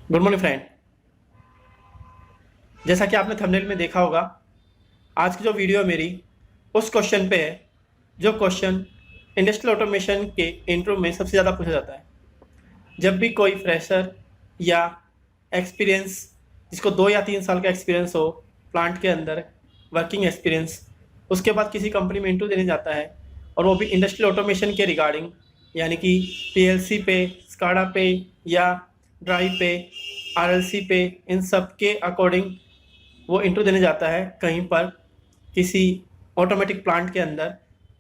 Good morning friend. जैसा कि आपने थंबनेल में देखा होगा, आज की जो वीडियो है मेरी उस क्वेश्चन पे है जो क्वेश्चन इंडस्ट्रियल ऑटोमेशन के इंटरव्यू में सबसे ज़्यादा पूछा जाता है। जब भी कोई फ्रेशर या एक्सपीरियंस जिसको 2 या 3 साल का एक्सपीरियंस हो प्लांट के अंदर, वर्किंग एक्सपीरियंस, उसके बाद किसी कंपनी में इंटरव्यू देने जाता है और वो भी इंडस्ट्रियल ऑटोमेशन के रिगार्डिंग, यानी कि पीएलसी पे, स्काडा पे या ड्राइव पे, आरएलसी पे, इन सब के अकॉर्डिंग वो इंटरव्यू देने जाता है कहीं पर किसी ऑटोमेटिक प्लांट के अंदर।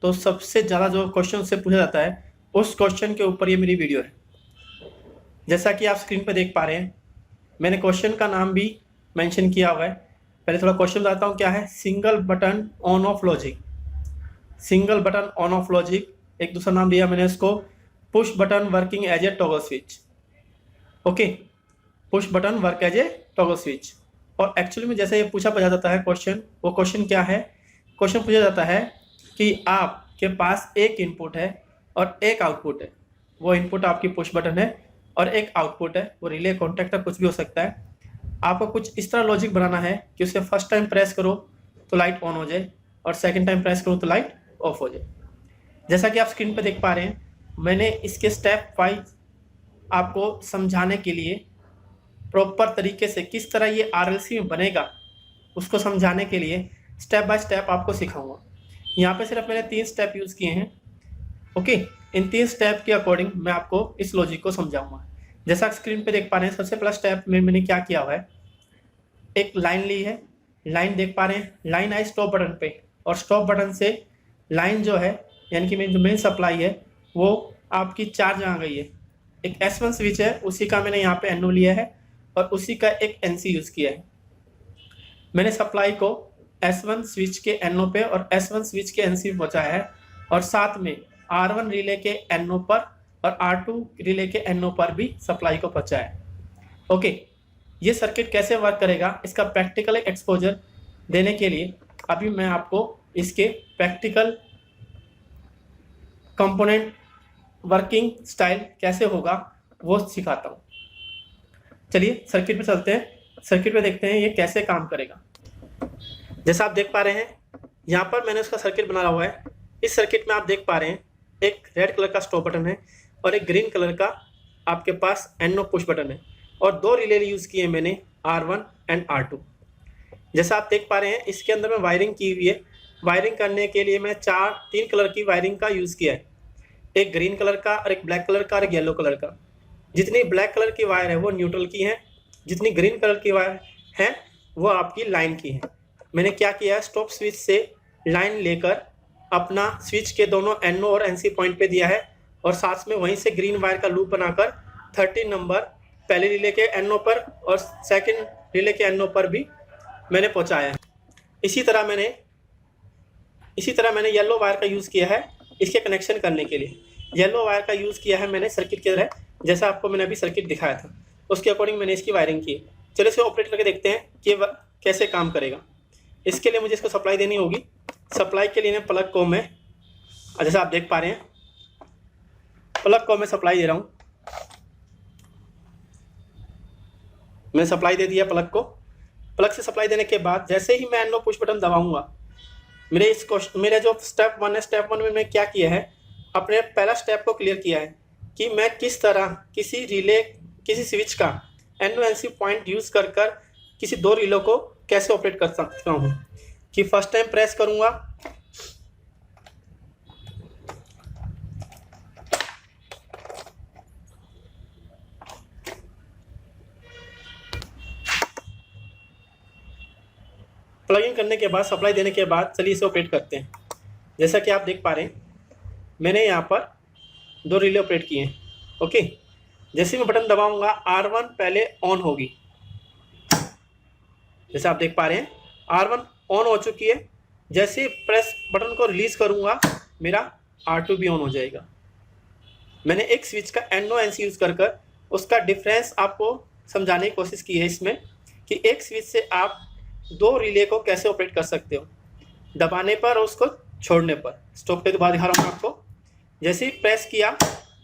तो सबसे ज़्यादा जो क्वेश्चन से पूछा जाता है उस क्वेश्चन के ऊपर ये मेरी वीडियो है। जैसा कि आप स्क्रीन पर देख पा रहे हैं, मैंने क्वेश्चन का नाम भी मेंशन किया हुआ है। पहले थोड़ा क्वेश्चन बताता हूँ क्या है। Single button on off logic, single button on off logic, एक दूसरा नाम दिया मैंने इसको push button working as a toggle switch. Okay, push button work as a toggle switch. और एक्चुअली में जैसे ये पूछा जाता है क्वेश्चन, वो क्वेश्चन क्या है? क्वेश्चन पूछा जाता है कि आपके पास एक इनपुट है और एक आउटपुट है। वो इनपुट आपकी पुश बटन है और एक आउटपुट है, वो रिले, कॉन्टैक्टर, कुछ भी हो सकता है। आपको कुछ इस तरह लॉजिक बनाना है कि उसे फर्स्ट टाइम प्रेस करो तो लाइट ऑन हो जाए और सेकंड टाइम प्रेस करो तो लाइट ऑफ हो जाए। जैसा कि आप स्क्रीन पर देख पा रहे हैं, मैंने इसके स्टेप वाइज आपको समझाने के लिए प्रॉपर तरीके से किस तरह ये आरएलसी में बनेगा उसको समझाने के लिए स्टेप बाय स्टेप आपको सिखाऊंगा। यहाँ पे सिर्फ मैंने 3 स्टेप यूज़ किए हैं। ओके, इन 3 स्टेप के अकॉर्डिंग मैं आपको इस लॉजिक को समझाऊंगा। जैसा स्क्रीन पे देख पा रहे हैं, सबसे पहला स्टेप में मैंने क्या किया हुआ है, एक लाइन ली है। लाइन देख पा रहे हैं, लाइन आई स्टॉप बटन पे और स्टॉप बटन से लाइन जो है, यानी कि मेन सप्लाई है, वो आपकी चार्ज आ गई है। एक S1 स्विच है, उसी का मैंने यहाँ पे NO लिया है और उसी का एक NC यूज़ किया है। मैंने सप्लाई को S1 स्विच के NO पे और S1 स्विच के NC पे पहुँचाया है और साथ में R1 रिले के NO पर और R2 रिले के NO पर भी सप्लाई को पहुँचाया है। ओके, ये सर्किट कैसे वर्क करेगा, इसका प्रैक्टिकल एक्सपोजर देने के लिए अभी मैं आपको इसके प्रैक्टिकल कंपोनेंट वर्किंग स्टाइल कैसे होगा वो सिखाता हूँ। चलिए सर्किट पे चलते हैं, सर्किट पे देखते हैं ये कैसे काम करेगा। जैसा आप देख पा रहे हैं, यहाँ पर मैंने उसका सर्किट बना हुआ है। इस सर्किट में आप देख पा रहे हैं एक रेड कलर का स्टॉप बटन है और एक ग्रीन कलर का आपके पास NO पुश बटन है और 2 रिले यूज़ किए मैंने R1 एंड R2। जैसा आप देख पा रहे हैं, इसके अंदर में वायरिंग की हुई है। वायरिंग करने के लिए मैं 3 कलर की वायरिंग का यूज़ किया है, एक ग्रीन कलर का और एक ब्लैक कलर का और एक येलो कलर का। जितनी ब्लैक कलर की वायर है वो न्यूट्रल की है, जितनी ग्रीन कलर की वायर है वो आपकी लाइन की है। मैंने क्या किया है, स्टॉप स्विच से लाइन लेकर अपना स्विच के दोनों NO और NC पॉइंट पे दिया है और साथ में वहीं से ग्रीन वायर का लूप बनाकर 13 नंबर पहले रिले के NO पर और सेकंड रिले के NO पर भी मैंने पहुंचाया है। इसी तरह मैंने येलो वायर का यूज़ किया है इसके कनेक्शन करने के लिए। येलो वायर का यूज़ किया है मैंने सर्किट की तरह, जैसा आपको मैंने अभी सर्किट दिखाया था उसके अकॉर्डिंग मैंने इसकी वायरिंग की। चलिए इसे ऑपरेट करके देखते हैं कि कैसे काम करेगा। इसके लिए मुझे इसको सप्लाई देनी होगी। सप्लाई के लिए मैं प्लग को मैं, जैसा आप देख पा रहे हैं, प्लग को मैं सप्लाई दे रहा हूँ। मैंने सप्लाई दे दिया प्लग को। प्लग से सप्लाई देने के बाद जैसे ही मैं NO पुश बटन दबाऊंगा, मेरे जो स्टेप 1 है, स्टेप 1 में मैं क्या किया है, अपने पहला स्टेप को क्लियर किया है कि मैं किस तरह किसी स्विच का NO NC पॉइंट यूज़ कर किसी 2 रिलो को कैसे ऑपरेट कर सकता हूँ। कि फर्स्ट टाइम प्रेस करूँगा, प्लग इन करने के बाद, सप्लाई देने के बाद चलिए इसे ऑपरेट करते हैं। जैसा कि आप देख पा रहे हैं, मैंने यहाँ पर 2 रिले ऑपरेट किए हैं। ओके, जैसे मैं बटन दबाऊंगा R1 पहले ऑन होगी। जैसे आप देख पा रहे हैं R1 ऑन हो चुकी है। जैसे ही प्रेस बटन को रिलीज करूंगा मेरा R2 भी ऑन हो जाएगा। मैंने एक स्विच का NO NC यूज़ कर उसका डिफरेंस आपको समझाने की कोशिश की है इसमें, कि एक स्विच से आप 2 रिले को कैसे ऑपरेट कर सकते हो, दबाने पर और उसको छोड़ने पर। स्टॉप के बाद दिखा रहा हूँ आपको। जैसे ही प्रेस किया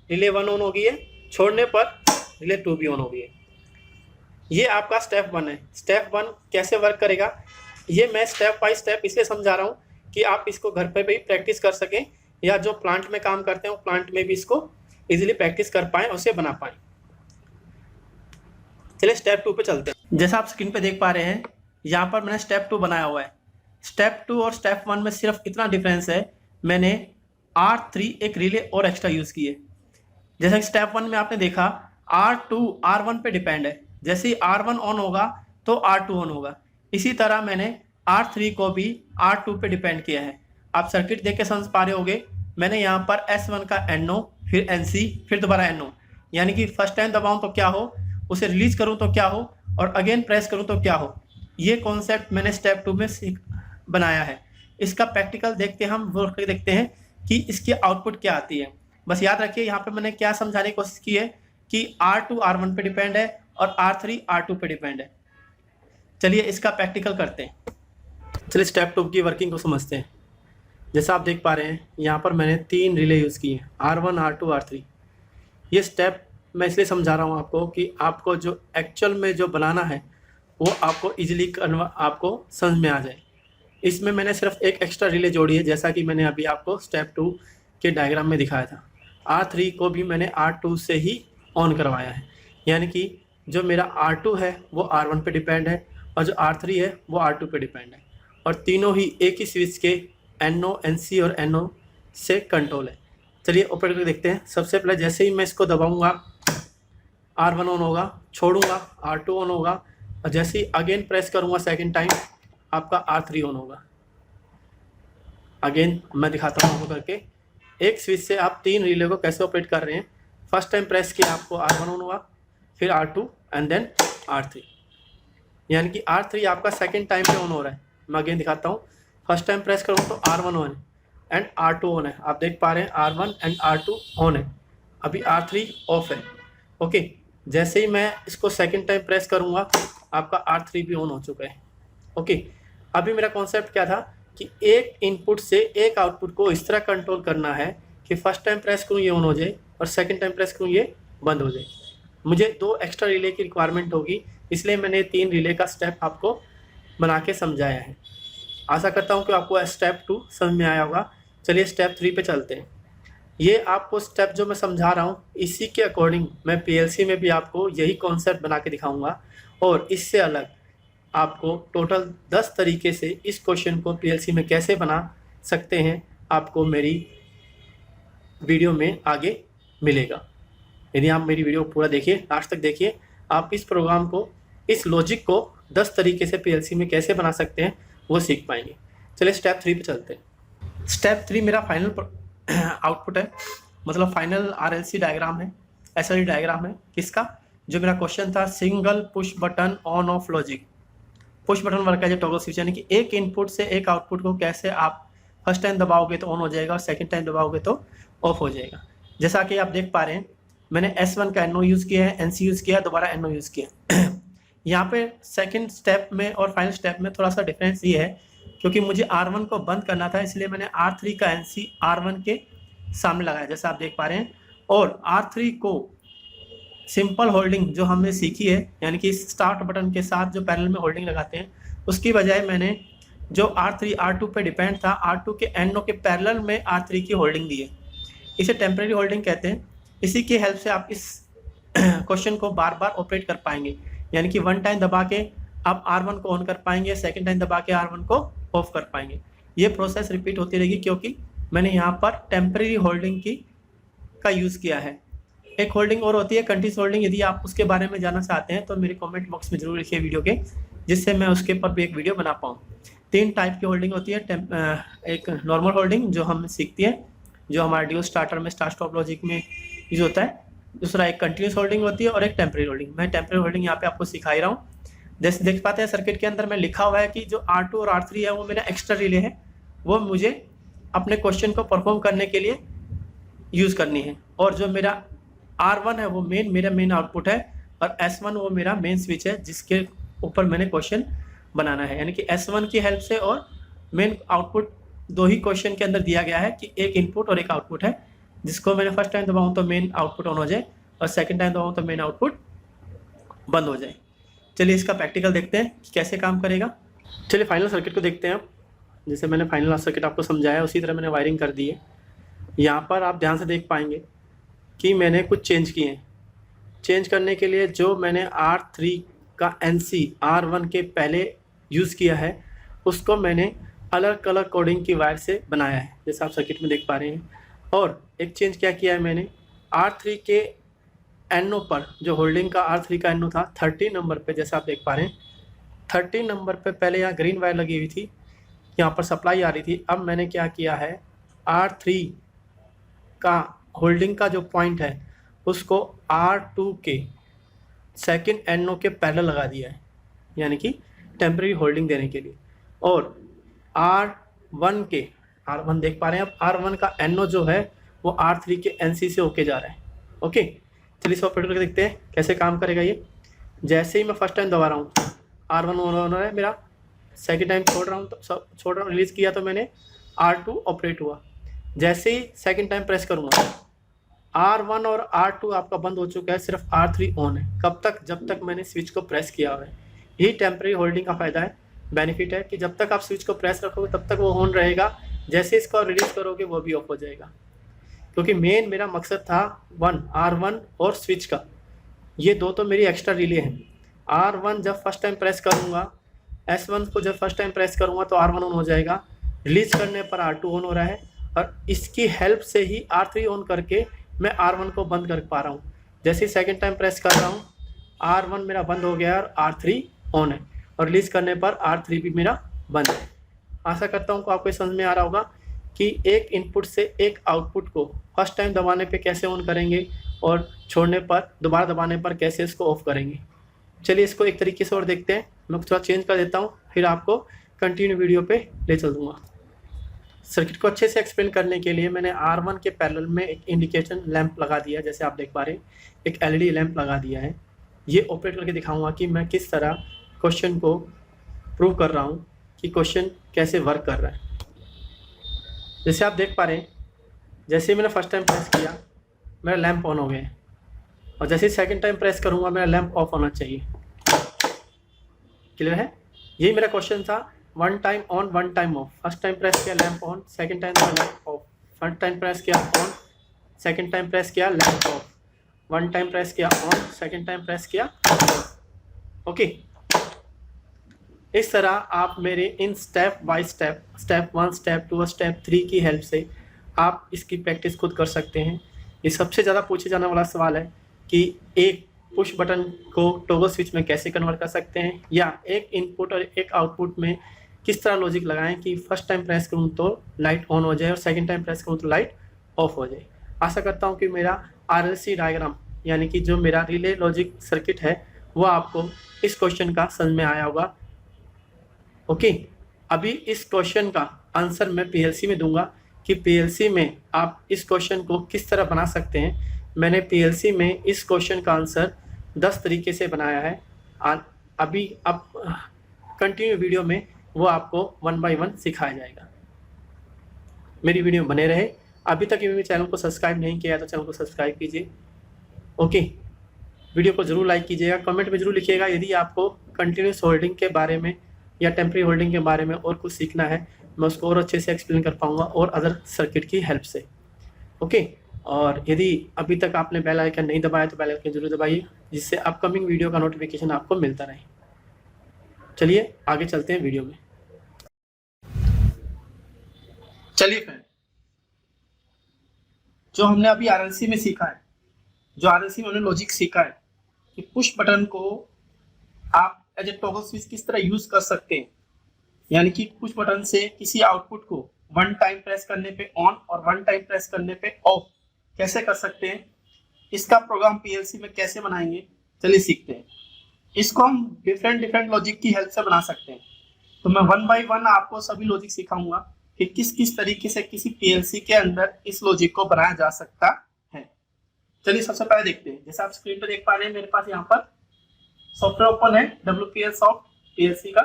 रिले 1 ऑन हो गई है, छोड़ने पर रिले 2 भी ऑन हो गई है। ये आपका स्टेप 1 है। स्टेप 1 कैसे वर्क करेगा, ये मैं स्टेप बाय स्टेप इसलिए समझा रहा हूँ कि आप इसको घर पे भी प्रैक्टिस कर सकें, या जो प्लांट में काम करते हैं वो प्लांट में भी इसको इजीली प्रैक्टिस कर पाएँ और उसे बना पाएँ। चलिए स्टेप 2 पे चलते हैं। जैसा आप स्क्रीन पे देख पा रहे हैं, यहाँ पर मैंने स्टेप 2 बनाया हुआ है। स्टेप 2 और स्टेप 1 में सिर्फ इतना डिफरेंस है, मैंने R3 एक रिले और एक्स्ट्रा यूज़ की है। जैसा कि स्टेप 1 में आपने देखा R2 R1 पे डिपेंड है, जैसे ही R1 ऑन होगा तो R2 ऑन होगा। इसी तरह मैंने R3 को भी R2 पे डिपेंड किया है। आप सर्किट देख के समझ पा रहे होगे, मैंने यहाँ पर S1 का NO, फिर NC, फिर दोबारा NO, यानी कि फर्स्ट टाइम दबाऊँ तो क्या हो, उसे रिलीज करूँ तो क्या हो, और अगेन प्रेस करूँ तो क्या हो। ये कॉन्सेप्ट मैंने स्टेप 2 में बनाया है। इसका प्रैक्टिकल देखते हैं, हम वो देखते हैं कि इसकी आउटपुट क्या आती है। बस याद रखिए यहाँ पे मैंने क्या समझाने की कोशिश की है कि R2 R1 पे डिपेंड है और R3 R2 पे डिपेंड है। चलिए इसका प्रैक्टिकल करते हैं। चलिए स्टेप 2 की वर्किंग को समझते हैं। जैसा आप देख पा रहे हैं, यहाँ पर मैंने 3 रिले यूज़ की हैं, R1 R2 R3। ये स्टेप मैं इसलिए समझा रहा हूँ आपको कि आपको जो एक्चुअल में जो बनाना है वो आपको ईजिली आपको समझ में आ जाए। इसमें मैंने सिर्फ एक एक्स्ट्रा रिले जोड़ी है, जैसा कि मैंने अभी आपको स्टेप 2 के डायग्राम में दिखाया था। R3 को भी मैंने R2 से ही ऑन करवाया है, यानी कि जो मेरा R2 है वो R1 पे डिपेंड है और जो R3 है वो R2 पे डिपेंड है, और तीनों ही एक ही स्विच के NO, NC और NO से कंट्रोल है। चलिए ऑपरेट करके देखते हैं। सबसे पहले जैसे ही मैं इसको दबाऊंगा R1 ऑन होगा, छोड़ूंगा R2 ऑन होगा, और जैसे ही अगेन प्रेस करूंगा सेकेंड टाइम आपका R3 ऑन होगा। अगेन मैं दिखाता हूँ आपको करके, एक स्विच से आप 3 रिले को कैसे ऑपरेट कर रहे हैं। फर्स्ट टाइम प्रेस किया आपको R1 ऑन हुआ, फिर R2 एंड देन R3, यानी कि R3 आपका सेकेंड टाइम पे ऑन हो रहा है। मैं अगेन दिखाता हूँ, फर्स्ट टाइम प्रेस करूँ तो R1 ऑन है एंड R2 ऑन है। आप देख पा रहे हैं R1 एंड R2 ऑन है, अभी R3 ऑफ है। ओके, जैसे ही मैं इसको सेकेंड टाइम प्रेस करूँगा आपका R3 भी ऑन हो चुका है। ओके, अभी मेरा कॉन्सेप्ट क्या था कि एक इनपुट से एक आउटपुट को इस तरह कंट्रोल करना है कि फर्स्ट टाइम प्रेस करूँ ये ऑन हो जाए और सेकंड टाइम प्रेस करूँ ये बंद हो जाए। मुझे 2 एक्स्ट्रा रिले की रिक्वायरमेंट होगी, इसलिए मैंने 3 रिले का स्टेप आपको बना के समझाया है। आशा करता हूँ कि आपको स्टेप 2 समझ में आया होगा। चलिए स्टेप 3 पे चलते हैं। ये आपको स्टेप जो मैं समझा रहा हूँ इसी के अकॉर्डिंग मैं PLC में भी आपको यही कॉन्सेप्ट बना के दिखाऊँगा, और इससे अलग आपको टोटल 10 तरीके से इस क्वेश्चन को PLC में कैसे बना सकते हैं आपको मेरी वीडियो में आगे मिलेगा। यदि आप मेरी वीडियो पूरा देखिए, लास्ट तक देखिए, आप इस प्रोग्राम को, इस लॉजिक को 10 तरीके से PLC में कैसे बना सकते हैं वो सीख पाएंगे। चलिए स्टेप 3 पे चलते हैं। स्टेप 3 मेरा फाइनल आउटपुट है, मतलब फाइनल RLC डायग्राम है, SLD डायग्राम है। किसका? जो मेरा क्वेश्चन था, single push button on off logic. Push button work है टॉगल स्विच, यानी कि एक इनपुट से एक आउटपुट को कैसे आप फर्स्ट टाइम दबाओगे तो ऑन हो जाएगा और सेकंड टाइम दबाओगे तो ऑफ हो जाएगा। जैसा कि आप देख पा रहे हैं, मैंने S1 का NO यूज़ किया है, NC यूज़ किया है, दोबारा NO यूज़ किया है। यहाँ पे सेकंड स्टेप में और फाइनल स्टेप में थोड़ा सा डिफरेंस ये है, क्योंकि मुझे R1 को बंद करना था, इसलिए मैंने R3 का NC R1 के सामने लगाया, जैसा आप देख पा रहे हैं। और R3 को सिंपल होल्डिंग जो हमने सीखी है, यानी कि स्टार्ट बटन के साथ जो पैरेलल में होल्डिंग लगाते हैं, उसकी बजाय मैंने जो R3 R2 पे डिपेंड था, R2 के NO के पैरेलल में R3 की होल्डिंग दी है। इसे टेम्परेरी होल्डिंग कहते हैं। इसी की हेल्प से आप इस क्वेश्चन को बार बार ऑपरेट कर पाएंगे, यानी कि 1 टाइम दबा के आप R1 को ऑन कर पाएंगे, सेकेंड टाइम दबा के R1 को ऑफ कर पाएंगे। ये प्रोसेस रिपीट होती रहेगी, क्योंकि मैंने यहाँ पर टेम्परेरी होल्डिंग का यूज़ किया है। एक होल्डिंग और होती है कंटिन्यूस होल्डिंग, यदि आप उसके बारे में जानना चाहते हैं तो मेरे कमेंट बॉक्स में जरूर लिखिए वीडियो के, जिससे मैं उसके ऊपर भी एक वीडियो बना पाऊँ। 3 टाइप की होल्डिंग होती है। एक नॉर्मल होल्डिंग जो हम सीखती है, जो हमारे ड्यूल स्टार्टर में स्टार्ट स्टॉप लॉजिक में यूज होता है। दूसरा एक कंटिन्यूस होल्डिंग होती है और एक टेम्परेरी होल्डिंग। मैं टेम्परेरी होल्डिंग यहाँ पे आपको सिखा ही रहा हूँ। जैसे देख पाते हैं सर्किट के अंदर में लिखा हुआ है कि जो R2 और R3 है वो मेरा एक्स्ट्रा रिले है, वो मुझे अपने क्वेश्चन को परफॉर्म करने के लिए यूज़ करनी है। और जो मेरा R1 है वो मेरा मेन आउटपुट है, और S1 वो मेरा मेन स्विच है जिसके ऊपर मैंने क्वेश्चन बनाना है। यानी कि S1 की हेल्प से और मेन आउटपुट 2 ही क्वेश्चन के अंदर दिया गया है कि एक इनपुट और एक आउटपुट है, जिसको मैंने फर्स्ट टाइम दबाऊँ तो मेन आउटपुट ऑन हो जाए और सेकंड टाइम दबाऊँ तो मेन आउटपुट बंद हो जाए। चलिए इसका प्रैक्टिकल देखते हैं कि कैसे काम करेगा। चलिए फाइनल सर्किट को देखते हैं। जैसे मैंने फाइनल सर्किट आपको समझाया उसी तरह मैंने वायरिंग कर दी है। यहाँ पर आप ध्यान से देख पाएंगे कि मैंने कुछ चेंज किए हैं। चेंज करने के लिए जो मैंने R3 का NC R1 के पहले यूज़ किया है उसको मैंने अलग कलर कोडिंग की वायर से बनाया है, जैसे आप सर्किट में देख पा रहे हैं। और एक चेंज क्या किया है मैंने, R3 के NO पर, जो होल्डिंग का R3 का NO था 30 नंबर पे, जैसे आप देख पा रहे हैं 30 नंबर पे पहले यहाँ ग्रीन वायर लगी हुई थी, यहाँ पर सप्लाई आ रही थी। अब मैंने क्या किया है, R3 का होल्डिंग का जो पॉइंट है उसको R2 के सेकंड NO के पैरेलल लगा दिया है, यानी कि टेम्परेरी होल्डिंग देने के लिए। और R1 के R1 देख पा रहे हैं, अब R1 का NO जो है वो R3 के NC से होके जा रहा है। ओके, चलिए इस ऑपरेटर को देखते हैं कैसे काम करेगा ये। जैसे ही मैं फर्स्ट टाइम दबा रहा हूँ R1 ऑन है मेरा, सेकेंड टाइम छोड़ रहा हूँ रिलीज़ किया तो मैंने R2 ऑपरेट हुआ। जैसे ही सेकेंड टाइम प्रेस करूँगा R1 और R2 आपका बंद हो चुका है, सिर्फ R3 ऑन है। कब तक, जब तक मैंने स्विच को प्रेस किया हुआ है। यही टेम्परेरी होल्डिंग का फायदा है, बेनिफिट है कि जब तक आप स्विच को प्रेस रखोगे तब तक वो ऑन रहेगा, जैसे इसको रिलीज करोगे वो भी ऑफ हो जाएगा। क्योंकि मेन मेरा मकसद था R1 और स्विच का, ये दो तो मेरी एक्स्ट्रा रिले हैं। R1 जब फर्स्ट टाइम प्रेस करूँगा, S1 को जब फर्स्ट टाइम प्रेस करूँगा तो R1 ऑन हो जाएगा, रिलीज करने पर R2 ऑन हो रहा है, और इसकी हेल्प से ही R3 ऑन करके मैं R1 को बंद कर पा रहा हूँ। जैसे ही सेकेंड टाइम प्रेस कर रहा हूँ R1 मेरा बंद हो गया और R3 ऑन है, और रिलीज करने पर R3 भी मेरा बंद है। आशा करता हूँ कि आपको समझ में आ रहा होगा कि एक इनपुट से एक आउटपुट को फर्स्ट टाइम दबाने पे कैसे ऑन करेंगे और छोड़ने पर, दोबारा दबाने पर कैसे इसको ऑफ करेंगे। चलिए इसको एक तरीके से और देखते हैं। मैं थोड़ा चेंज कर देता हूँ, फिर आपको कंटिन्यू वीडियो पे ले चल दूँगा। सर्किट को अच्छे से एक्सप्लेन करने के लिए मैंने R1 के पैरेलल में एक इंडिकेशन लैंप लगा दिया, जैसे आप देख पा रहे हैं एक LED लैंप लगा दिया है। ये ऑपरेट करके दिखाऊंगा कि मैं किस तरह क्वेश्चन को प्रूव कर रहा हूँ कि क्वेश्चन कैसे वर्क कर रहा है। जैसे आप देख पा रहे हैं, जैसे ही मैंने फर्स्ट टाइम प्रेस किया मेरा लैंप ऑन हो गया, और जैसे ही सेकेंड टाइम प्रेस करूँगा मेरा लैंप ऑफ होना चाहिए। क्लियर है? यही मेरा क्वेश्चन था, one time on one time off. First time press किया lamp on, second time lamp off. First time press किया ऑन, सेकंड टाइम प्रेस किया lamp off. One time press किया ऑन, सेकंड टाइम प्रेस किया off. Okay, इस तरह आप मेरे इन step by step, step 1, step 2 और स्टेप 3 की हेल्प से आप इसकी प्रैक्टिस खुद कर सकते हैं। ये सबसे ज़्यादा पूछे जाने वाला सवाल है कि एक पुश बटन को टॉगल स्विच में कैसे कन्वर्ट कर सकते हैं, या एक इनपुट और एक आउटपुट में किस तरह लॉजिक लगाएं कि फर्स्ट टाइम प्रेस करूं तो लाइट ऑन हो जाए और सेकंड टाइम प्रेस करूं तो लाइट ऑफ हो जाए। आशा करता हूं कि मेरा RLC डायग्राम, यानी कि जो मेरा रिले लॉजिक सर्किट है, वो आपको इस क्वेश्चन का समझ में आया होगा। ओके, अभी इस क्वेश्चन का आंसर मैं PLC में दूंगा कि PLC में आप इस क्वेश्चन को किस तरह बना सकते हैं। मैंने PLC में इस क्वेश्चन का आंसर 10 तरीके से बनाया है। अभी अब कंटिन्यू वीडियो में वो आपको 1 बाय 1 सिखाया जाएगा। मेरी वीडियो बने रहे। अभी तक मेरे चैनल को सब्सक्राइब नहीं किया तो चैनल को सब्सक्राइब कीजिए। ओके, वीडियो को ज़रूर लाइक कीजिएगा, कमेंट में ज़रूर लिखिएगा यदि आपको कंटिन्यूस होल्डिंग के बारे में या टेम्परेरी होल्डिंग के बारे में और कुछ सीखना है, मैं उसको और अच्छे से एक्सप्लेन कर पाऊँगा और अदर सर्किट की हेल्प से। ओके, और यदि अभी तक आपने बेल आइकन नहीं दबाया तो बेल आइकन जरूर दबाइए, जिससे अपकमिंग वीडियो का नोटिफिकेशन आपको मिलता रहे। चलिए आगे चलते हैं वीडियो में। चलिए फ्रेंड, जो हमने अभी RLC में सीखा है, जो RLC में हमने लॉजिक सीखा है कि पुश बटन को आप एज ए टॉगल स्विच किस तरह यूज कर सकते हैं, यानी कि पुश बटन से किसी आउटपुट को वन टाइम प्रेस करने पे ऑन और वन टाइम प्रेस करने पे ऑफ कैसे कर सकते हैं, इसका प्रोग्राम PLC में कैसे बनाएंगे, चलिए सीखते हैं। इसको हम डिफरेंट लॉजिक की हेल्प से बना सकते हैं। तो मैं 1 बाय 1 आपको सभी लॉजिक सिखाऊंगा कि किस किस तरीके से किसी PLC के अंदर इस लॉजिक को बनाया जा सकता है। चलिए सबसे पहले देखते हैं। जैसे आप स्क्रीन पर देख पा रहे हैं, मेरे पास यहाँ पर सॉफ्टवेयर ओपन है WPL सॉफ्ट PLC का।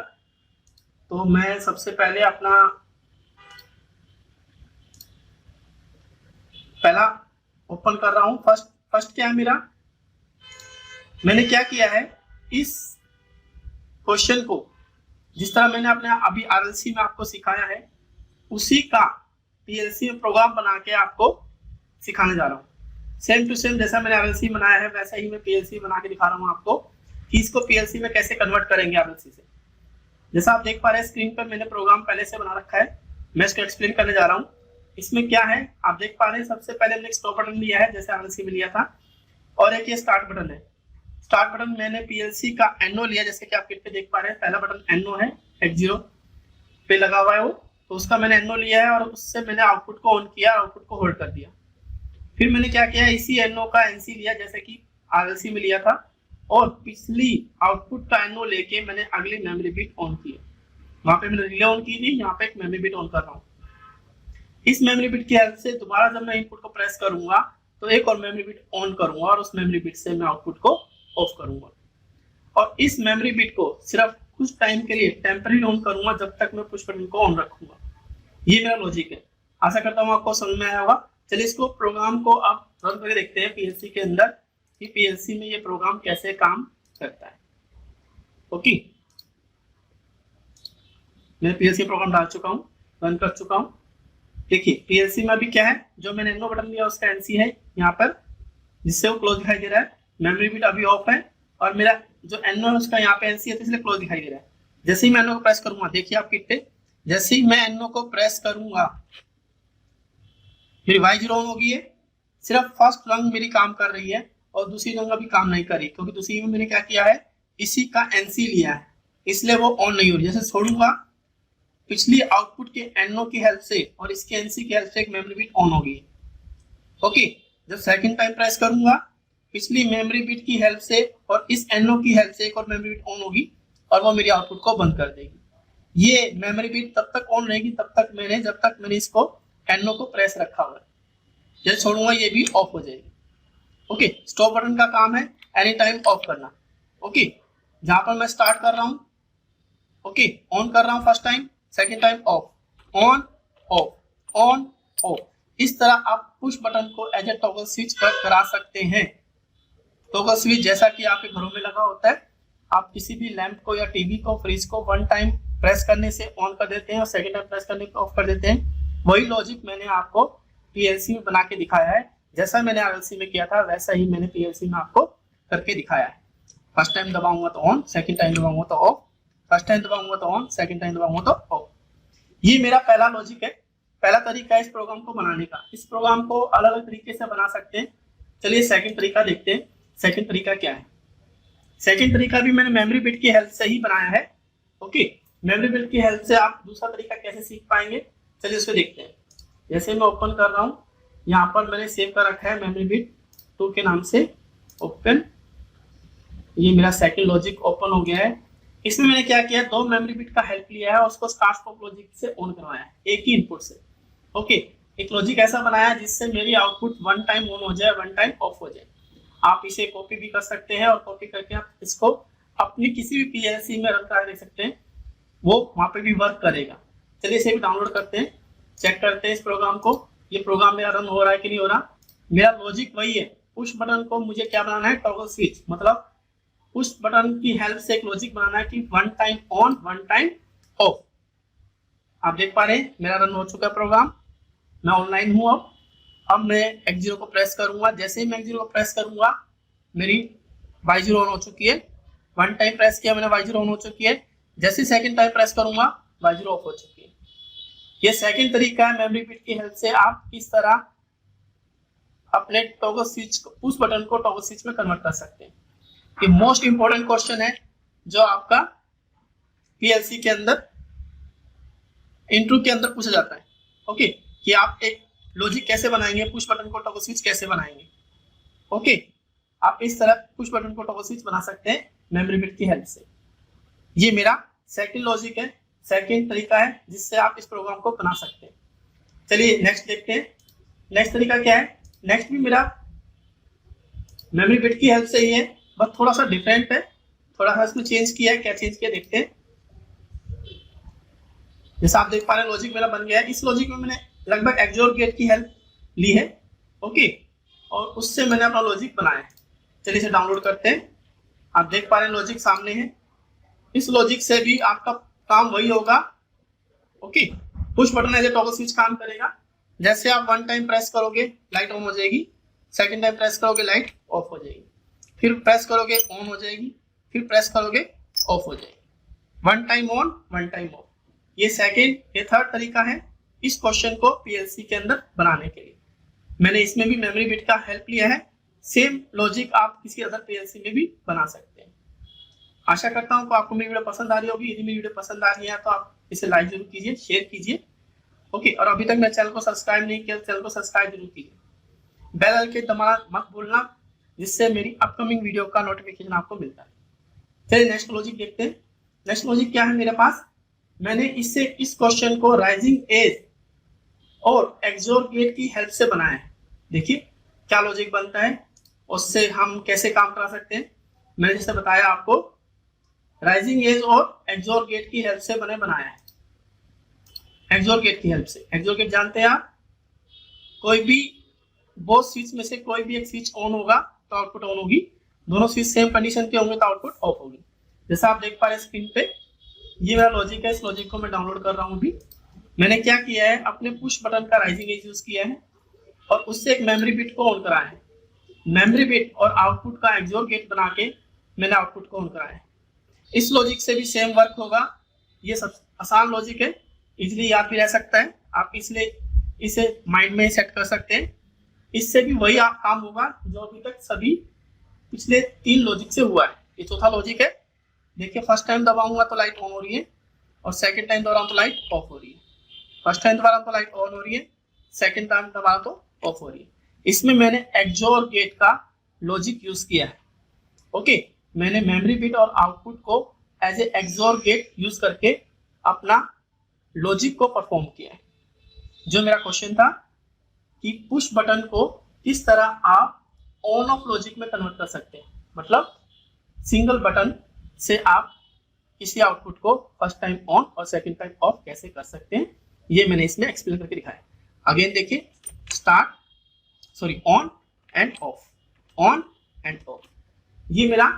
तो मैं सबसे पहले अपना पहला ओपन कर रहा हूं। फर्स्ट क्या है मेरा, मैंने क्या किया है, इस क्वेश्चन को जिस तरह मैंने अपने अभी आरएलसी में आपको सिखाया है उसी का पीएलसी में प्रोग्राम बना के आपको सिखाने जा रहा हूँ। सेम टू सेम जैसा मैंने आरएलसी बनाया है वैसा ही मैं पीएलसी बना के दिखा रहा हूँ आपको कि इसको पीएलसी में कैसे कन्वर्ट करेंगे आरएलसी से। जैसा आप देख पा रहे हैं स्क्रीन पर मैंने प्रोग्राम पहले से बना रखा है, मैं इसको एक्सप्लेन करने जा रहा हूँ। इसमें क्या है आप देख पा रहे हैं, सबसे पहले मैंने एक स्टॉप बटन लिया है जैसे आरएलसी में लिया था, और एक ये स्टार्ट बटन है। स्टार्ट बटन मैंने पीएलसी का एनओ लिया, जैसे कि आप किट पे देख पा रहे हैं पहला बटन एनओ है, X0 पे लगा हुआ है वो, तो उसका मैंने एनओ लिया है और उससे मैंने आउटपुट को ऑन किया, आउटपुट को होल्ड कर दिया। फिर मैंने क्या किया, इसी एनओ का एनसी लिया जैसे कि आरएलसी में लिया था, और पिछली आउटपुट का एनओ लेके मैंने अगली मेमोरी बिट ऑन किया। वहां पे मैंने रिले ऑन की थी, यहाँ पे एक मेमोरी बिट ऑन कर रहा हूँ। इस मेमोरी बिट की हेल्प से दोबारा जब मैं इनपुट को प्रेस करूंगा तो एक और मेमोरी बिट ऑन करूंगा और उस मेमोरी बिट से मैं आउटपुट को ऑफ करूंगा। और इस मेमोरी बिट को सिर्फ कुछ टाइम के लिए टेम्पररी ऑन करूंगा जब तक मैं पुश बटन को ऑन रखूंगा। ये मेरा लॉजिक है, आशा करता हूँ आपको समझ में आया होगा। चलिए इसको प्रोग्राम को आप रन करके देखते हैं पीएलसी के अंदर कि पीएलसी में ये प्रोग्राम कैसे काम करता है। ओके, मैं पीएलसी प्रोग्राम डाल चुका हूँ, रन कर चुका हूँ। देखिए पीएलसी में अभी क्या है, जो मैंने एनओ बटन लिया उसका एनसी है यहाँ पर, जिससे वो क्लोज दिखाई दे रहा है। मेमोरी बिट अभी ऑफ है और मेरा जो एनओ है उसका यहाँ पे एनसी है तो इसलिए क्लोज दिखाई दे रहा है। जैसे ही मैं एनओ को प्रेस करूंगा, देखिए आप किट पे, जैसे ही मैं एनओ को प्रेस करूंगा मेरी Y0 ऑन होगी है। सिर्फ फर्स्ट रंग मेरी काम कर रही है और दूसरी रंग अभी काम नहीं कर रही, क्योंकि दूसरी में मैंने क्या किया है, इसी का एनसी लिया है, इसलिए वो ऑन नहीं हो रही। जैसे छोड़ूंगा पिछली आउटपुट के एनओ की हेल्प से और इसके एनसी की हेल्प से एक मेमोरी बिट ऑन होगी। ओके, जब सेकंड टाइम प्रेस करूंगा पिछली मेमोरी बिट की हेल्प से और इस एनओ की हेल्प से एक और मेमोरी बिट ऑन होगी और वो मेरी आउटपुट को बंद कर देगी। ये मेमोरी बिट तब तक ऑन रहेगी जब तक मैंने इसको एनओ को प्रेस रखा हुआ है। जब छोड़ूंगा ये भी ऑफ हो जाएगी। ओके, स्टॉप बटन का काम है एनी टाइम ऑफ करना। ओके, जहां पर मैं स्टार्ट कर रहा हूं, ओके, ऑन कर रहा हूं first time, second time of, on off, on off. इस तरह आप पुश बटन को एज ए टॉगल स्विच पर करा सकते हैं। टॉगल स्विच जैसा कि आपके घरों में लगा होता है, आप किसी भी लैंप को या टीवी को, फ्रिज को वन टाइम प्रेस करने से ऑन कर देते हैं और सेकेंड टाइम प्रेस करने को ऑफ कर देते हैं। वही लॉजिक मैंने आपको पीएलसी में बना के दिखाया है। जैसा मैंने आरएलसी में किया था वैसा ही मैंने पीएलसी में आपको करके दिखाया है। फर्स्ट टाइम दबाऊंगा तो ऑन, सेकेंड टाइम दबाऊंगा तो ऑफ, फर्स्ट टाइम दबाऊंगा तो ऑन, सेकंड टाइम दबाऊंगा तो ऑफ। ये मेरा पहला लॉजिक है, पहला तरीका है इस प्रोग्राम को बनाने का। इस प्रोग्राम को अलग अलग तरीके से बना सकते हैं। चलिए सेकंड तरीका देखते हैं। सेकंड तरीका क्या है? सेकंड तरीका भी मैंने मेमोरी बिट की हेल्प से ही बनाया है। ओके, मेमोरी बिट की हेल्प से आप दूसरा तरीका कैसे सीख पाएंगे, चलिए उसको देखते हैं। जैसे मैं ओपन कर रहा हूँ, यहाँ पर मैंने सेव कर रखा है मेमोरी बिट 2 के नाम से, ओपन। ये मेरा सेकंड लॉजिक ओपन हो गया है। इसमें मैंने क्या किया, 2 मेमोरी बिट का हेल्प लिया है और उसको स्टार्ट स्टॉप लॉजिक से ऑन करवाया है, एक ही इनपुट से। ओके, एक लॉजिक ऐसा बनाया जिससे मेरी आउटपुट वन टाइम ऑन हो जाए, वन टाइम ऑफ हो जाए। आप इसे कॉपी भी कर सकते हैं और कॉपी करके आप इसको अपनी किसी भी पीएलसी में रन कर देख सकते हैं, वो वहां पे भी वर्क करेगा। चलिए इसे भी डाउनलोड करते हैं, चेक करते हैं इस प्रोग्राम को। ये प्रोग्राम मेरा रन हो रहा है कि नहीं हो रहा। मेरा लॉजिक वही है, पुश बटन को मुझे क्या बनाना है, टॉगल स्विच, मतलब पुश बटन की हेल्प से एक लॉजिक बनाना है कि one time on, one time of. आप देख पा रहे हैं मेरा रन हो चुका है प्रोग्राम, मैं ऑनलाइन हूं। अब मैं X0 को प्रेस करूंगा, जैसे ही मैं X0 को प्रेस करूंगा मेरी Y0 ऑन हो चुकी है। वन टाइम प्रेस किया मैंने, Y0 ऑन हो चुकी है। जैसे सेकंड टाइम प्रेस करूंगा Y0 ऑफ हो चुकी है। ये सेकंड तरीका है मेमोरी बिट की हेल्प से आप किस तरह अपने टॉगल स्विच को, पुश बटन को टॉगल स्विच में कन्वर्ट कर सकते हैं। ये मोस्ट इंपॉर्टेंट क्वेश्चन है जो आपका पीएलसी के अंदर इंट्रो के अंदर पूछा जाता है। ओके, कि आप एक लॉजिक कैसे बनाएंगे, पुश बटन को टॉगल स्विच कैसे बनाएंगे। ओके, आप इस तरह पुश बटन को टॉगल स्विच बना सकते हैं मेमोरी बिट की हेल्प से। ये मेरा सेकंड लॉजिक है, सेकंड तरीका है जिससे आप इस प्रोग्राम को बना सकते हैं। चलिए नेक्स्ट देखते हैं। नेक्स्ट तरीका क्या है? नेक्स्ट भी मेरा मेमोरी बिट की हेल्प से ही है, बस थोड़ा सा डिफरेंट है, थोड़ा सा इसमें चेंज किया है। क्या चेंज किया देखते हैं। जैसा आप देख पा रहे हैं लॉजिक मेरा बन गया है। इस लॉजिक में मैंने लगभग XOR गेट की हेल्प ली है। ओके, और उससे मैंने अपना लॉजिक बनाया है। चलिए इसे डाउनलोड करते हैं। आप देख पा रहे हैं लॉजिक सामने है। इस लॉजिक से भी आपका काम वही होगा। Okay, push button as a toggle switch काम करेगा। जैसे आप 1 टाइम प्रेस करोगे लाइट ऑन हो जाएगी, सेकंड टाइम प्रेस करोगे लाइट ऑफ हो जाएगी, फिर प्रेस करोगे ऑन हो जाएगी, फिर प्रेस करोगे ऑफ हो जाएगी। 1 टाइम ऑन 1 टाइम ऑफ। ये सेकंड, ये थर्ड तरीका है इस क्वेश्चन को पीएलसी के अंदर बनाने के लिए। मैंने इसमें भी मेमोरी बिट का हेल्प लिया है। सेम लॉजिक आप किसी अदर पीएलसी में भी बना सकते हैं। आशा करता हूं कि आपको मेरी वीडियो पसंद आ रही होगी। यदि मेरी वीडियो पसंद आ रही है तो आप इसे लाइक जरूर कीजिए, शेयर कीजिए। ओके, और अभी तक मेरे चैनल को सब्सक्राइब नहीं किया, चैनल को सब्सक्राइब जरूर कीजिए। बेल आइकन दबाना मत भूलना, जिससे मेरी अपकमिंग वीडियो का नोटिफिकेशन आपको मिलता है। चलिए नेक्स्ट लॉजिक देखते हैं। नेक्स्ट लॉजिक क्या है मेरे पास। मैंने इससे इस क्वेश्चन को राइजिंग एज और एक्सोर गेट की हेल्प से बनाया है। देखिए क्या लॉजिक बनता है, उससे हम कैसे काम करा सकते हैं। मैंने जैसे बताया आपको, राइजिंग एज और एक्सोर गेट की हेल्प से मैंने बनाया है। एक्सोर गेट की हेल्प से, एक्सोर गेट जानते हैं आप, कोई भी बोथ स्विच में से कोई भी एक स्विच ऑन होगा तो आउटपुट ऑन होगी, दोनों स्विच सेम कंडीशन के होंगे तो आउटपुट ऑफ होगी। जैसा आप देख पा रहे हैं स्क्रीन पे, ये मेरा लॉजिक है। इस लॉजिक को मैं डाउनलोड कर रहा हूँ अभी। मैंने क्या किया है, अपने पुश बटन का राइजिंग एज यूज किया है और उससे एक मेमोरी बिट को ऑन कराया है। मेमोरी बिट और आउटपुट का एक्सोर गेट बना के मैंने आउटपुट को ऑन कराया है। इस लॉजिक से भी सेम वर्क होगा। ये सब आसान लॉजिक है, इजीली याद भी रह सकता है। आप इसलिए इसे माइंड में सेट कर सकते हैं। इससे भी वही आप काम होगा जो अभी तक सभी पिछले 3 लॉजिक से हुआ है। ये चौथा लॉजिक है। देखिए फर्स्ट टाइम दबाऊंगा तो लाइट ऑन हो रही है और सेकंड टाइम दबा तो लाइट ऑफ हो रही है। फर्स्ट टाइम दबा रहा तो लाइट ऑन हो रही है, सेकंड टाइम दबा तो ऑफ हो रही है। इसमें मैंने एक्सोर गेट का लॉजिक यूज किया है। ओके, मैंने मेमोरी बिट और आउटपुट को as a XOR gate use करके अपना लॉजिक को परफॉर्म किया है। जो मेरा क्वेश्चन था कि पुश बटन को किस तरह आप ऑन ऑफ लॉजिक में कन्वर्ट कर सकते हैं, मतलब सिंगल बटन से आप किसी आउटपुट को फर्स्ट टाइम ऑन और सेकंड टाइम ऑफ कैसे कर सकते हैं, ये मैंने इसमें एक्सप्लेन करके दिखाया। अगेन देखिए, on end of, on end of. ये मेरा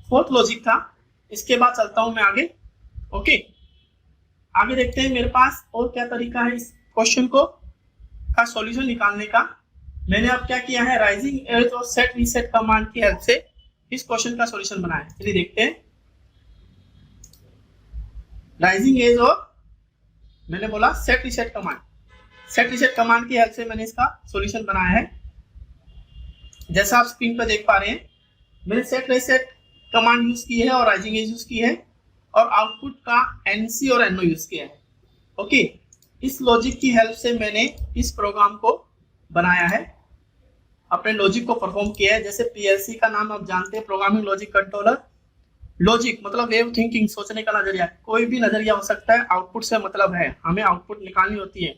फोर्थ लॉजिक था। इसके बाद चलता हूं मैं आगे। ओके, आगे देखते हैं मेरे पास और क्या तरीका है इस क्वेश्चन को का सॉल्यूशन निकालने का। मैंने अब क्या किया है, राइजिंग एज और सेट रीसेट कमांड की हेल्प से इस क्वेश्चन का सॉल्यूशन बनाया है। चलिए देखते हैं। राइजिंग एज और मैंने बोला set reset command, set reset command की हेल्प से मैंने इसका सॉल्यूशन बनाया है। जैसा आप स्क्रीन पर देख पा रहे हैं, मैंने सेट रीसेट कमांड यूज की है और राइजिंग एज यूज की है और आउटपुट का एनसी और एनओ यूज किया है। ओके, इस लॉजिक की हेल्प से मैंने इस प्रोग्राम को बनाया है, अपने लॉजिक को परफॉर्म किया है। जैसे पीएलसी का नाम आप जानते हैं, प्रोग्रामिंग लॉजिक कंट्रोलर। लॉजिक मतलब वे ऑफ थिंकिंग, सोचने का नजरिया। कोई भी नजरिया हो सकता है, आउटपुट से मतलब है, हमें आउटपुट निकालनी होती है।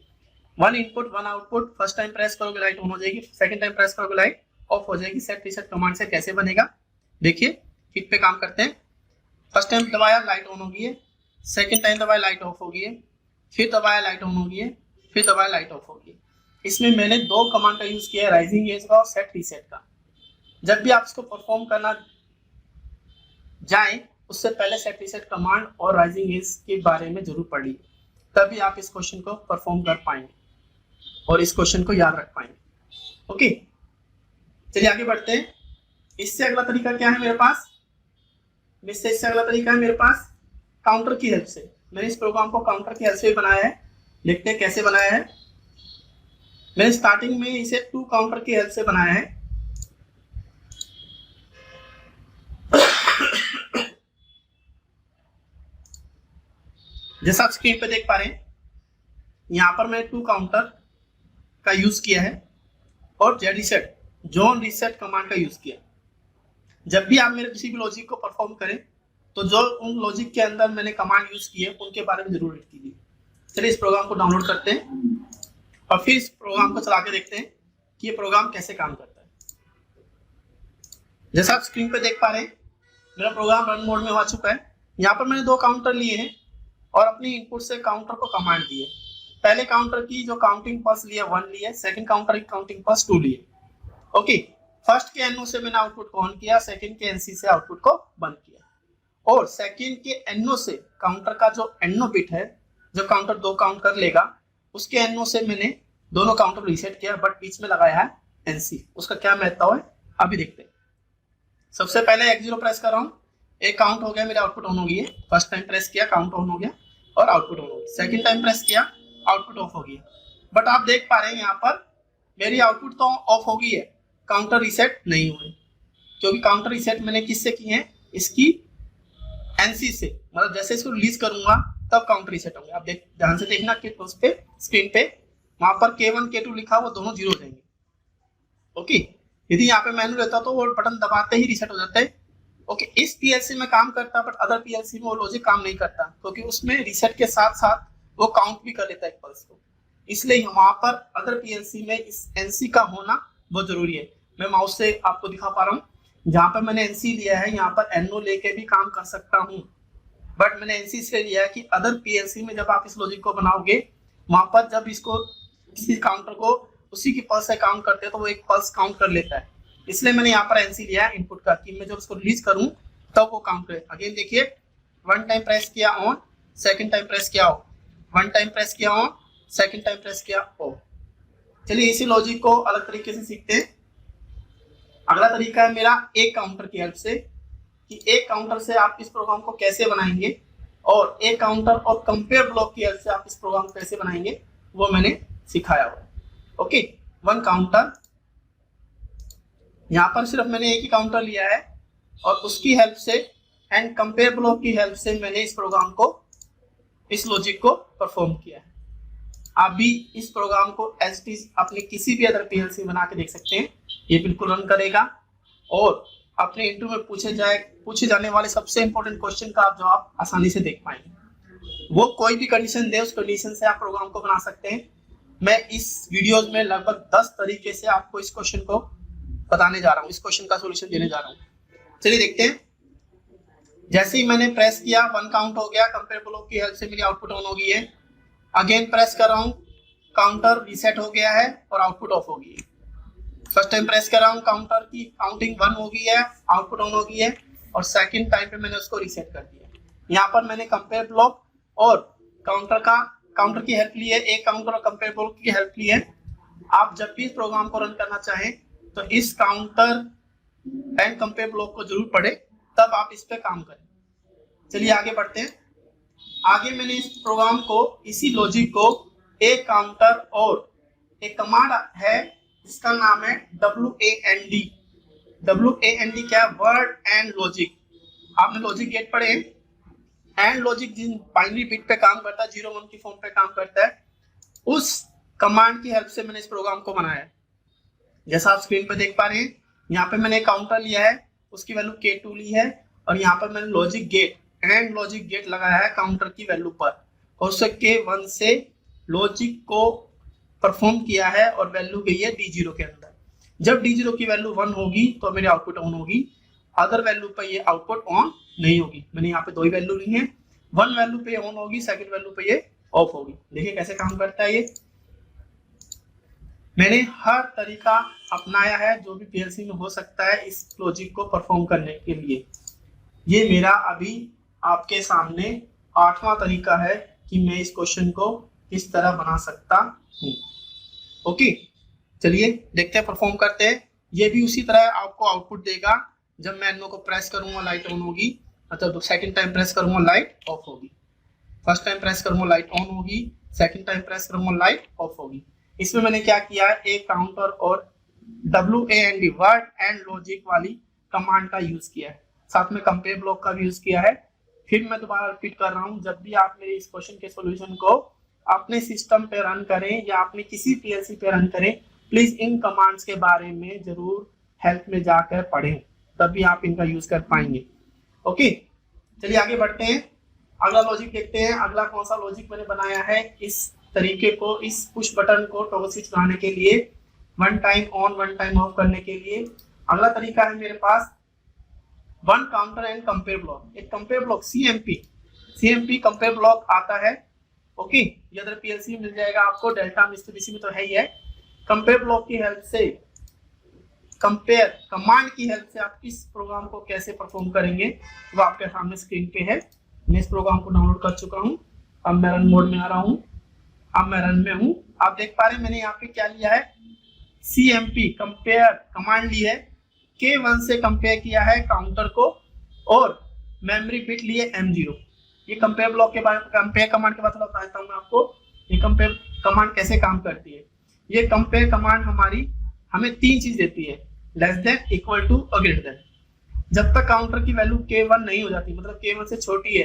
1 input 1 output. First time press करोगे लाइट ऑन हो जाएगी, सेकंड टाइम प्रेस करोगे लाइट ऑफ हो जाएगी। सेट रीसेट कमांड से कैसे बनेगा, देखिए किट पे काम करते हैं। फर्स्ट टाइम दबाया लाइट ऑन हो गई है, सेकंड टाइम दबाया लाइट ऑफ हो गई है, फिर दबाया लाइट ऑन हो गई है, फिर दबाया लाइट ऑफ हो गई। इसमें मैंने 2 कमांड का यूज किया है, राइजिंग एज का और सेट रीसेट का। जब भी आप इसको परफॉर्म करना जाए उससे पहले सेट रीसेट कमांड और राइजिंग एज के बारे में जरूर पढ़िए, तभी आप इस क्वेश्चन को परफॉर्म कर पाएंगे और इस क्वेश्चन को याद रख पाएंगे। ओके, चलिए आगे बढ़ते हैं। इससे अगला तरीका क्या है मेरे पास, इससे अगला तरीका है मेरे पास काउंटर की हेल्प से। मैंने इस प्रोग्राम को काउंटर की हेल्प से बनाया है। देखते हैं कैसे बनाया है। मैंने स्टार्टिंग में इसे 2 काउंटर की हेल्प से बनाया है। जैसा आप स्क्रीन पे देख पा रहे हैं, यहां पर मैंने 2 काउंटर का यूज किया है और Z reset, zone reset command का यूज किया। जब भी आप मेरे किसी भी लॉजिक को परफॉर्म करें तो जो उन लॉजिक के अंदर मैंने कमांड यूज की है उनके बारे में जरूर रीड कीजिए। चलिए इस प्रोग्राम को डाउनलोड करते हैं और फिर इस प्रोग्राम को चला के देखते हैं कि ये प्रोग्राम कैसे काम करता है। जैसा आप स्क्रीन पे देख पा रहे हैं, मेरा प्रोग्राम रन मोड में हो चुका है। यहाँ पर मैंने 2 काउंटर लिए हैं और अपनी इनपुट से काउंटर को कमांड दिए। पहले काउंटर की जो काउंटिंग पल्स लिया 1 लिए, सेकंड काउंटर की काउंटिंग पल्स 2 लिए। ओके, फर्स्ट के एनओ से मैंने आउटपुट को ऑन किया, सेकंड के एनसी से आउटपुट को बंद किया। और सेकंड के एनओ से काउंटर का जो एनओ बिट है, जब काउंटर 2 काउंट कर लेगा उसके एनओ से मैंने दोनों काउंटर रीसेट किया, बट बीच में लगाया है एनसी। उसका क्या महत्व है अभी देखते हैं। सबसे पहले X0 प्रेस कर रहा हूँ, एक काउंट हो गया, मेरा आउटपुट ऑन हो गई है। फर्स्ट टाइम प्रेस किया, काउंट ऑन हो गया और आउटपुट ऑन हो गया। सेकंड टाइम प्रेस किया, आउटपुट ऑफ हो गया। बट आप देख पा रहे हैं यहाँ पर मेरी आउटपुट तो ऑफ हो गई है, काउंटर रीसेट नहीं हुए, क्योंकि काउंटर रीसेट मैंने किससे की है, इसकी एनसी से। मतलब जैसे इसको रिलीज करूंगा तब काउंटर रीसेट होंगे। आप ध्यान से देखना कि उस पे स्क्रीन पे वहां पर K1 K2 लिखा, वो दोनों जीरो हो जाएंगे। ओके, यदि यहाँ पे मैनुअल रहता तो वो बटन दबाते ही रीसेट हो जाता है। ओके, इस पीएलसी में काम करता, बट अदर पीएलसी में वो लॉजिक काम नहीं करता, क्योंकि उसमें रीसेट के साथ साथ वो काउंट भी कर लेता है एक पल्स को। इसलिए वहां पर अदर पीएलसी में इस एनसी का होना बहुत जरूरी है। मैं माउस से आपको दिखा पा रहा हूँ, जहां पर मैंने एनसी लिया है यहाँ पर एनओ लेके भी काम कर सकता हूँ, बट मैंने एनसी से लिया है कि अदर पीएलसी में जब आप इस लॉजिक को बनाओगे, वहां पर जब इसको किसी काउंटर को उसी की पल्स से काउंट करते हैं तो वो एक पल्स काउंट कर लेता है। इसलिए मैंने यहाँ पर एनसी लिया है इनपुट का, कि मैं जब उसको रिलीज करूं तब वो काउंट करे। अगेन देखिए, 1 टाइम प्रेस किया ऑन, सेकंड टाइम प्रेस किया ऑफ, 1 टाइम प्रेस किया ऑन, सेकंड टाइम प्रेस किया ऑफ। चलिए इसी लॉजिक को अलग तरीके से सीखते हैं। अगला तरीका है मेरा एक काउंटर की हेल्प से, कि एक काउंटर से आप इस प्रोग्राम को कैसे बनाएंगे, और एक काउंटर और कंपेयर ब्लॉक की हेल्प से आप इस प्रोग्राम को कैसे बनाएंगे, वो मैंने सिखाया हुआ है। ओके, 1 काउंटर, यहाँ पर सिर्फ मैंने एक ही काउंटर लिया है और उसकी हेल्प से एंड कंपेयर ब्लॉक की हेल्प से मैंने इस प्रोग्राम को, इस लॉजिक को परफॉर्म किया है। आप भी इस प्रोग्राम को एज इट इज अपने किसी भी अदर पीएलसी बना के देख सकते हैं, ये बिल्कुल रन करेगा और अपने इंटरव्यू में पूछे जाने वाले सबसे इंपॉर्टेंट क्वेश्चन का आप जवाब आसानी से देख पाएंगे। वो कोई भी कंडीशन दे, उस कंडीशन से आप प्रोग्राम को बना सकते हैं। मैं इस वीडियोस में लगभग 10 तरीके से आपको इस क्वेश्चन को बताने जा रहा हूँ, इस क्वेश्चन का सॉल्यूशन देने जा रहा हूँ। चलिए देखते हैं। जैसे ही मैंने प्रेस किया, 1 काउंट हो गया, कंपेयर ब्लॉक की हेल्प से मेरी आउटपुट ऑन हो गई है। अगेन प्रेस कर रहा हूँ, काउंटर रीसेट हो गया है और आउटपुट ऑफ हो गई है। फर्स्ट टाइम प्रेस कर रहा हूँ, काउंटर की काउंटिंग 1 हो गई है, आउटपुट ऑन हो गई है, और सेकंड टाइम पे मैंने उसको रीसेट कर दिया। यहाँ पर मैंने कंपेयर ब्लॉक और काउंटर की हेल्प ली है, एक काउंटर और कंपेयर ब्लॉक की हेल्प ली है। आप जब भी इस प्रोग्राम को रन करना चाहें तो इस काउंटर एंड कंपेयर ब्लॉक को जरूर पढ़े, तब आप इस पे काम करें। चलिए आगे बढ़ते हैं। आगे मैंने इस प्रोग्राम को, इसी लॉजिक को, एक काउंटर और एक कमांड है जिसका नाम है WAND। WAND क्या है? Word and logic. आपने लॉजिक गेट पढ़े, एंड लॉजिक जिन बाइनरी बिट पे काम करता है, 0-1 की फॉर्म पे काम करता है, उस कमांड की हेल्प से मैंने इस प्रोग्राम को बनाया है। जैसा आप स्क्रीन पे देख पा रहे हैं, यहाँ पे मैंने काउंटर लिया है, उसकी वैल्यू K2 ली है, और यहाँ पर मैंने logic gate, and logic gate लगाया है काउंटर की वैल्यू पर, और उससे K1 से लॉजिक को परफॉर्म किया है और वैल्यू गई है D0 के अंदर। जब D0 की वैल्यू 1 होगी तो मेरी आउटपुट ऑन होगी, अदर वैल्यू पर ये आउटपुट ऑन नहीं होगी। मैंने यहाँ पे 2 ही वैल्यू ली है, 1 वैल्यू पे ऑन होगी, सेकंड वैल्यू पे ये ऑफ होगी। देखिए कैसे काम करता है ये। मैंने हर तरीका अपनाया है जो भी पीएलसी में हो सकता है इस लॉजिक को परफॉर्म करने के लिए। ये मेरा अभी आपके सामने 8वां तरीका है कि मैं इस क्वेश्चन को किस तरह बना सकता हूँ। ओके, चलिए देखते हैं, परफॉर्म करते हैं। ये भी उसी तरह आपको आउटपुट देगा। जब मैं एनो को प्रेस करूंगा लाइट ऑन होगी, मतलब सेकंड टाइम प्रेस करूंगा लाइट ऑफ होगी, फर्स्ट टाइम प्रेस करूंगा लाइट ऑन होगी, सेकंड टाइम प्रेस करूंगा लाइट ऑफ होगी। इसमें मैंने क्या किया है, एक काउंटर और WAND वर्ड एंड लॉजिक वाली कमांड का यूज किया है, साथ में कंपेयर ब्लॉक का भी यूज किया है। फिर मैं दोबारा रिपीट कर रहा हूं, जब भी आप मेरे इस क्वेश्चन के सॉल्यूशन को अपने सिस्टम पे रन करें या अपने किसी पीएलसी पे रन करें, प्लीज इन कमांड्स के बारे में जरूर हेल्प में जाकर पढ़ें, तभी आप इनका यूज कर पाएंगे। ओके, चलिए आगे बढ़ते हैं, अगला लॉजिक देखते हैं। अगला कौन सा लॉजिक मैंने बनाया है इस तरीके को, इस पुश बटन को टॉगल स्विच बनाने के लिए, 1 टाइम ऑन 1 टाइम ऑफ करने के लिए। अगला तरीका है मेरे पास 1 काउंटर एंड कंपेयर ब्लॉक। एक compare block CMP compare block आता है। ओके, ये अदर पीएलसी में मिल जाएगा आपको, डेल्टा मित्सुबिशी में तो है ही है। कंपेयर ब्लॉक की हेल्प से कंपेयर कमांड की हेल्प से आप इस प्रोग्राम को कैसे परफॉर्म करेंगे वो आपके सामने स्क्रीन पे है। मैं इस प्रोग्राम को डाउनलोड कर चुका हूँ। अब मैं रन मोड में आ रहा हूँ। अब मैं रन में हूँ। आप देख पा रहे हैं मैंने यहाँ पे क्या लिया है, CMP कंपेयर कमांड ली है। K1 से कंपेयर किया है काउंटर को और मेमोरी बिट लिए M0। ये कंपेयर ब्लॉक के बारे में, कंपेयर कमांड के बारे में बताता हूँ मैं आपको ये कंपेयर कमांड कैसे काम करती है। ये कंपेयर कमांड हमें 3 चीज देती है, लेस देन, इक्वल टू और ग्रेटर देन। जब तक काउंटर की वैल्यू K1 नहीं हो जाती, मतलब K1 से छोटी है,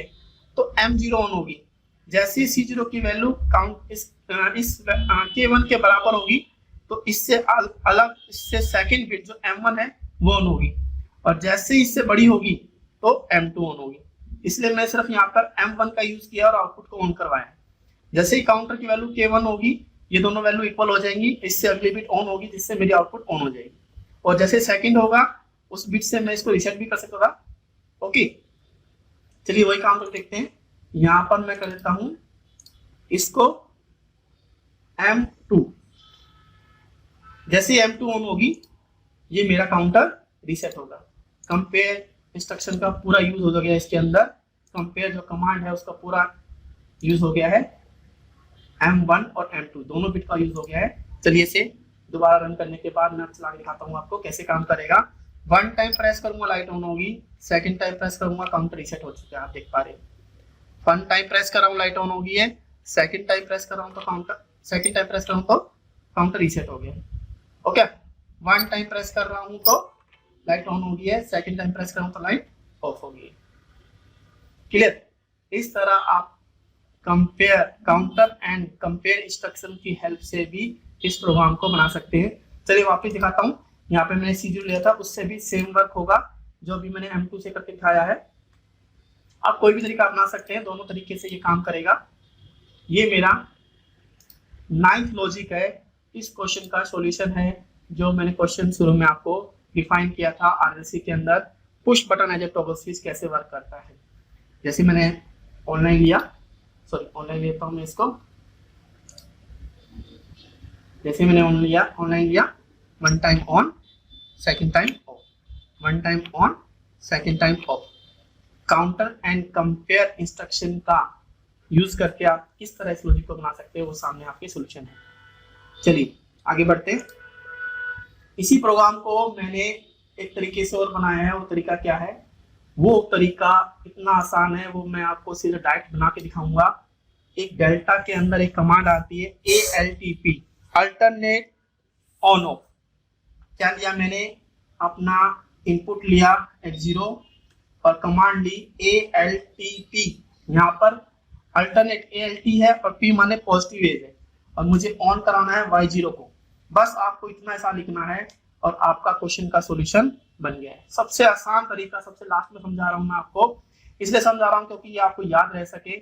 तो M0 ऑन होगी। जैसे ही C0 की वैल्यू इस K1 के बराबर होगी तो इससे अलग इससे सेकंड बिट जो M1 है वो ऑन होगी, और जैसे ही इससे बड़ी होगी तो M2 ऑन होगी। इसलिए मैं सिर्फ यहाँ पर M1 का यूज किया और आउटपुट को ऑन करवाया। जैसे ही काउंटर की वैल्यू K1 होगी, ये दोनों वैल्यू इक्वल हो जाएंगी, इससे अगली बिट ऑन होगी जिससे मेरी आउटपुट ऑन हो जाएगी। और जैसे सेकंड होगा उस बिट से मैं इसको रीसेट भी कर सकता था। ओके, चलिए वही काम करके देखते हैं। यहाँ पर मैं कर देता हूं इसको M2। जैसे M2 ऑन होगी ये मेरा काउंटर रीसेट होगा। कंपेयर इंस्ट्रक्शन का पूरा यूज हो गया इसके अंदर। कंपेयर जो कमांड है उसका पूरा यूज हो गया है। M1 और M2 दोनों बिट का यूज हो गया है। चलिए इसे दोबारा रन करने के बाद मैं चला के दिखाता हूँ आपको कैसे काम करेगा। 1 टाइम प्रेस करूंगा लाइट ऑन होगी, 2nd टाइम प्रेस करूंगा काउंटर रीसेट हो चुका है, आप देख पा रहे हैं। 1 टाइम प्रेस कर रहा हूँ लाइट ऑन होगी है, 2nd टाइम प्रेस कर रहा हूँ तो काउंटर रीसेट हो गया। ओके, 1 टाइम प्रेस कर रहा हूँ तो लाइट ऑन होगी है, 2nd टाइम प्रेस कर रहा हूँ तो लाइट ऑफ होगी। क्लियर? इस तरह आप compare counter and compare instruction की हेल्प से भी इस प्रोग्राम को बना सकते हैं। चलिए वापस दिखाता हूँ। यहाँ पे मैंने C0 लिया था, उससे भी सेम वर्क होगा जो भी मैंने M2 से करके दिखाया है। आप कोई भी तरीका अपना सकते हैं, दोनों तरीके से ये काम करेगा। ये मेरा 9th लॉजिक है। इस क्वेश्चन का सॉल्यूशन है जो मैंने क्वेश्चन शुरू में आपको डिफाइन किया था RLC के अंदर। Push button as a toggle switch कैसे वर्क करता है। जैसे मैंने ऑनलाइन लेता हूँ मैं इसको। जैसे मैंने ऑनलाइन लिया 1 time on 2nd time of, 1 time on 2nd time of. Counter and compare instruction का यूज करके आप किस तरह इस लॉजिक को बना सकते हैं वो सामने आपके सॉल्यूशन है। चलिए आगे बढ़ते हैं। इसी प्रोग्राम को मैंने एक तरीके से और बनाया है। वो तरीका क्या है? वो तरीका इतना आसान है, वो मैं आपको सीधे डायरेक्ट बना के दिखाऊंगा। एक डेल्टा के अंदर एक कमांड आती है ALTP, अल्टरनेट ऑन ऑफ। क्या लिया मैंने? अपना इनपुट लिया X0 और कमांड ली ALTP। यहाँ पर अल्टरनेट ALT है और P माने पॉजिटिव एज है और मुझे ऑन कराना है Y0 को। बस आपको इतना ऐसा लिखना है और आपका क्वेश्चन का सॉल्यूशन बन गया है। सबसे आसान तरीका, सबसे लास्ट में समझा रहा हूं मैं आपको, इसलिए समझा रहा हूं क्योंकि ये आपको याद रह सके,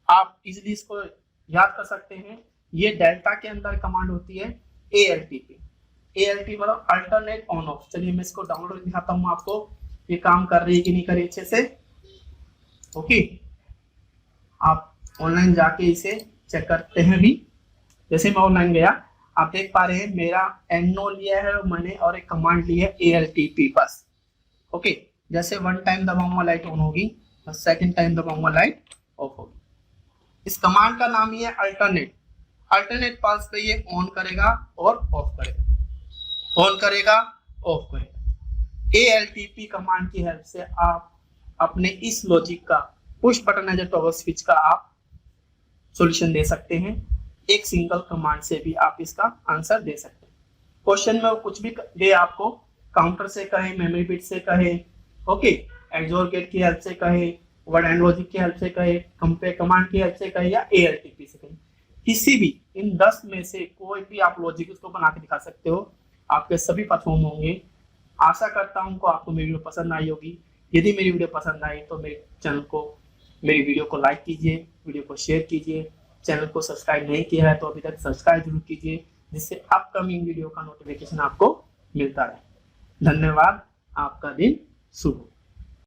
आप इजीली इसको याद कर सकते हैं। ये डेल्टा के अंदर कमांड होती है ALTP। ALT मतलब अल्टरनेट ऑन ऑफ। चलिए मैं इसको डाउनलोड दिखाता हूँ आपको ये काम कर रही है कि नहीं कर रही अच्छे से। ओके, आप ऑनलाइन जाके इसे चेक करते हैं भी। जैसे मैं ऑनलाइन गया, आप देख पा रहे हैं मेरा एनो लिया है मैंने और एक कमांड ली है ALTP बस। ओके, जैसे 1 टाइम दबाऊंगा लाइट ऑन होगी, बस 2nd टाइम दबाऊंगा लाइट ऑफ होगी। इस कमांड का नाम ही है अल्टरनेट। अल्टरनेट पास पे ये ऑन करेगा और ऑफ करेगा, ऑन करेगा ऑफ करेगा। ALTP कमांड की हेल्प से आप अपने इस लॉजिक का push button as a toggle switch का आप सॉल्यूशन दे सकते हैं। एक सिंगल कमांड से भी आप इसका आंसर दे सकते हैं। क्वेश्चन में वो कुछ भी दे आपको, काउंटर से कहे, मेमोरी बिट से कहे, ओके, एक्सओर गेट की हेल्प से कहे, वर्ड एंड लॉजिक की हेल्प से कहे, कंपेयर कमांड की हेल्प से कहे या ALTP से कहे, किसी भी इन 10 में से कोई भी आप लॉजिक उसको बना के दिखा सकते हो। आपके सभी परफॉर्म होंगे। आशा करता हूं कि आपको मेरी वीडियो पसंद आई होगी। यदि मेरी वीडियो पसंद आई तो मेरे चैनल को, मेरी वीडियो को लाइक कीजिए, वीडियो को शेयर कीजिए। चैनल को सब्सक्राइब नहीं किया है तो अभी तक सब्सक्राइब जरूर कीजिए, जिससे अपकमिंग वीडियो का नोटिफिकेशन आपको मिलता रहे। धन्यवाद, आपका दिन शुभ हो।